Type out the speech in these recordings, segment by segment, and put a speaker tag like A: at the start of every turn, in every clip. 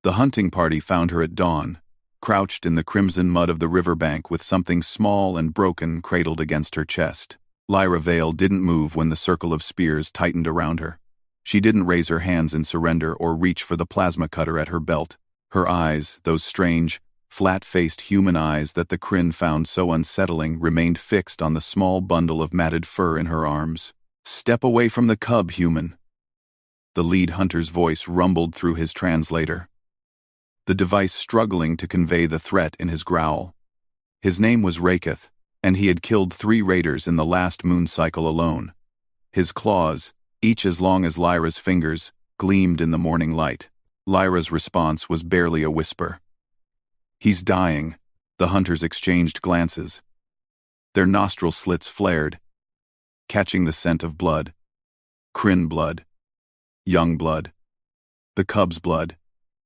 A: The hunting party found her at dawn, crouched in the crimson mud of the riverbank with something small and broken cradled against her chest. Lyra Vale didn't move when the circle of spears tightened around her. She didn't raise her hands in surrender or reach for the plasma cutter at her belt. Her eyes, those strange, flat-faced human eyes that the Kryn found so unsettling, remained fixed on the small bundle of matted fur in her arms. "Step away from the cub, human." The lead hunter's voice rumbled through his translator, the device struggling to convey the threat in his growl. His name was Raketh, and he had killed 3 raiders in the last moon cycle alone. His claws, each as long as Lyra's fingers, gleamed in the morning light. Lyra's response was barely a whisper. "He's dying." The hunters exchanged glances. Their nostril slits flared, catching the scent of blood. Kryn blood. Young blood. The cub's blood.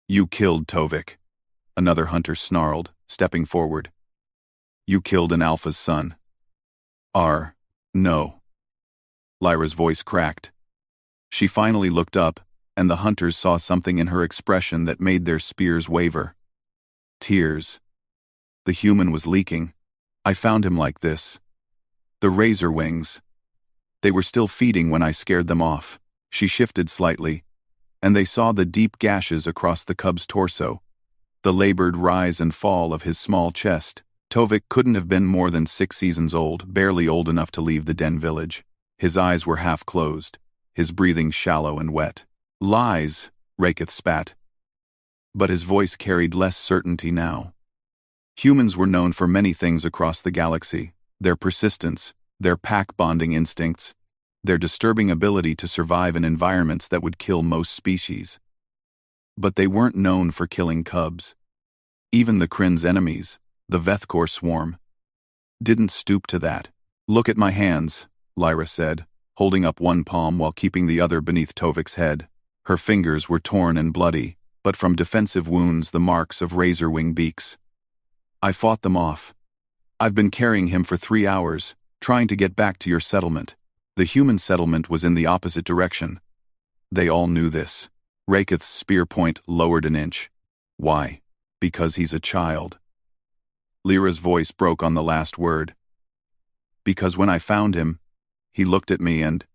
A: "You killed Tovik," another hunter snarled, stepping forward. "You killed an alpha's son." No." Lyra's voice cracked. She finally looked up, and the hunters saw something in her expression that made their spears waver. Tears. The human was leaking. "I found him like this. The razor wings. They were still feeding when I scared them off." She shifted slightly, and they saw the deep gashes across the cub's torso, the labored rise and fall of his small chest. Tovik couldn't have been more than 6 seasons old, barely old enough to leave the den village. His eyes were half closed, his breathing shallow and wet. "Lies," Raketh spat. But his voice carried less certainty now. Humans were known for many things across the galaxy: their persistence, their pack-bonding instincts, their disturbing ability to survive in environments that would kill most species. But they weren't known for killing cubs. Even the Kryn's enemies, the Vethkor swarm, didn't stoop to that. "Look at my hands," Lyra said, holding up one palm while keeping the other beneath Tovik's head. Her fingers were torn and bloody, but from defensive wounds the marks of razor-wing beaks. "I fought them off. I've been carrying him for 3 hours, trying to get back to your settlement." The human settlement was in the opposite direction. They all knew this. Raketh's spear point lowered an inch. "Why?" "Because he's a child." Lyra's voice broke on the last word. "Because when I found him, he looked at me and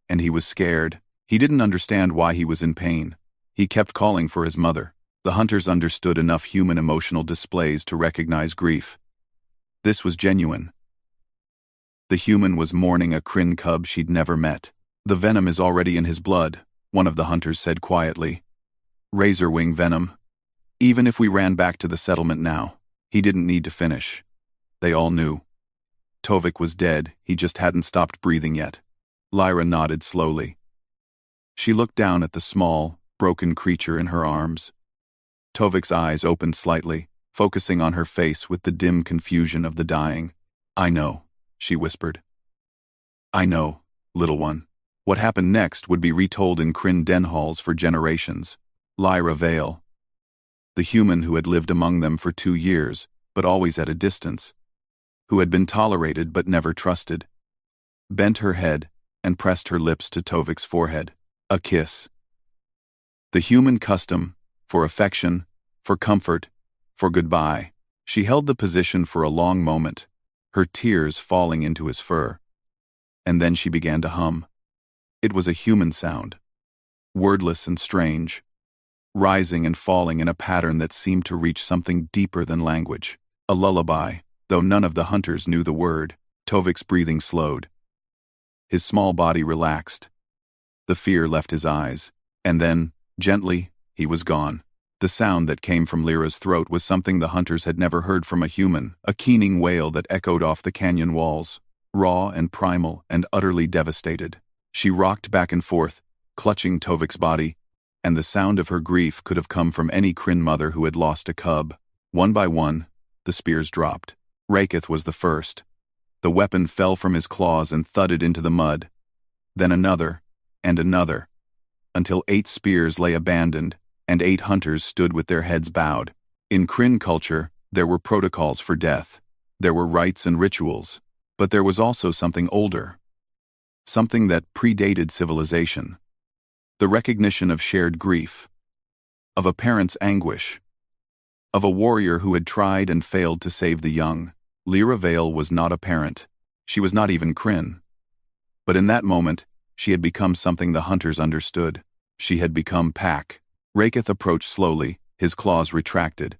A: he was scared. He didn't understand why he was in pain. He kept calling for his mother." The hunters understood enough human emotional displays to recognize grief. This was genuine. The human was mourning a Kryn cub she'd never met. "The venom is already in his blood," one of the hunters said quietly. "Razorwing venom. Even if we ran back to the settlement now, he didn't need to finish." They all knew. Tovik was dead, he just hadn't stopped breathing yet. Lyra nodded slowly. She looked down at the small, broken creature in her arms. Tovik's eyes opened slightly, focusing on her face with the dim confusion of the dying. "I know," she whispered. "I know, little one." What happened next would be retold in Kryn den halls for generations. Lyra Vale, the human who had lived among them for 2 years, but always at a distance, who had been tolerated but never trusted, bent her head and pressed her lips to Tovik's forehead. A kiss. The human custom, for affection, for comfort, for goodbye. She held the position for a long moment, her tears falling into his fur. And then she began to hum. It was a human sound, wordless and strange, rising and falling in a pattern that seemed to reach something deeper than language. A lullaby, though none of the hunters knew the word. Tovik's breathing slowed. His small body relaxed. The fear left his eyes, and then, gently, he was gone. The sound that came from Lyra's throat was something the hunters had never heard from a human, a keening wail that echoed off the canyon walls, raw and primal and utterly devastated. She rocked back and forth, clutching Tovik's body, and the sound of her grief could have come from any Kryn mother who had lost a cub. One by one, the spears dropped. Raketh was the first. The weapon fell from his claws and thudded into the mud. Then another, and another, until 8 spears lay abandoned, and 8 hunters stood with their heads bowed. In Kryn culture, there were protocols for death. There were rites and rituals. But there was also something older. Something that predated civilization. The recognition of shared grief. of a parent's anguish, of a warrior who had tried and failed to save the young. Lyra Vale was not a parent. She was not even Kryn. But in that moment, she had become something the hunters understood. She had become Pack. Raketh approached slowly, his claws retracted.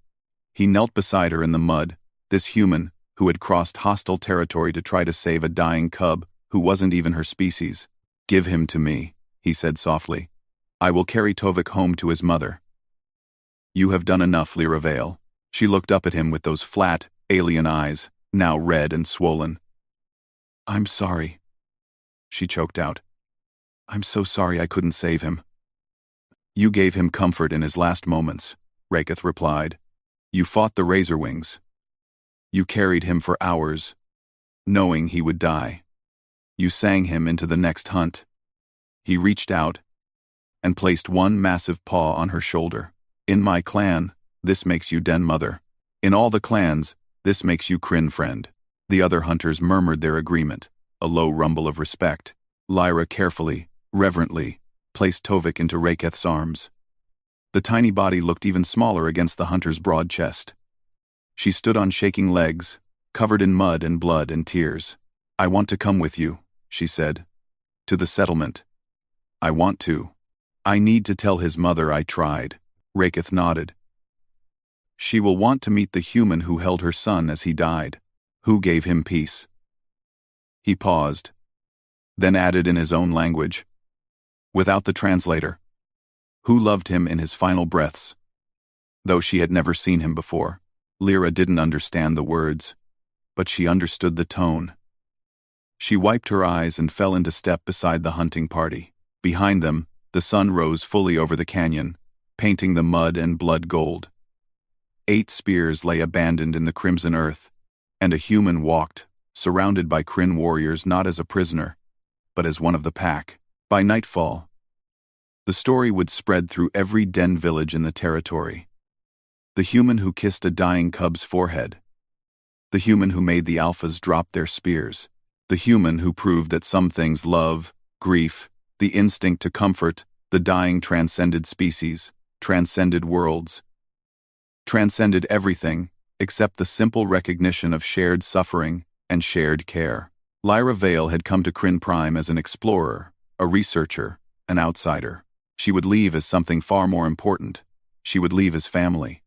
A: He knelt beside her in the mud, this human who had crossed hostile territory to try to save a dying cub who wasn't even her species. "Give him to me," he said softly. "I will carry Tovik home to his mother." "You have done enough, Lyra Vale." She looked up at him with those flat, alien eyes, now red and swollen. "I'm sorry," she choked out. "I'm so sorry I couldn't save him." "You gave him comfort in his last moments," Raketh replied. "You fought the Razorwings. You carried him for hours, knowing he would die. You sang him into the next hunt." He reached out and placed one massive paw on her shoulder. "In my clan, this makes you Den Mother. In all the clans, this makes you Kryn Friend." The other hunters murmured their agreement, a low rumble of respect. Lyra carefully, reverently, placed Tovik into Raketh's arms. The tiny body looked even smaller against the hunter's broad chest. She stood on shaking legs, covered in mud and blood and tears. "I want to come with you," she said. "To the settlement. I want to. I need to tell his mother I tried." Raketh nodded. "She will want to meet the human who held her son as he died, who gave him peace." He paused, then added in his own language, without the translator, "who loved him in his final breaths." Though she had never seen him before, Lyra didn't understand the words, but she understood the tone. She wiped her eyes and fell into step beside the hunting party. Behind them, the sun rose fully over the canyon, painting the mud and blood gold. 8 spears lay abandoned in the crimson earth, and a human walked, surrounded by Kryn warriors not as a prisoner, but as one of the pack. By nightfall, the story would spread through every den village in the territory. The human who kissed a dying cub's forehead. The human who made the alphas drop their spears. The human who proved that some things, love, grief, the instinct to comfort the dying, transcended species, transcended worlds, transcended everything except the simple recognition of shared suffering and shared care. Lyra Vale had come to Kryn Prime as an explorer, a researcher, an outsider. She would leave as something far more important. She would leave as family.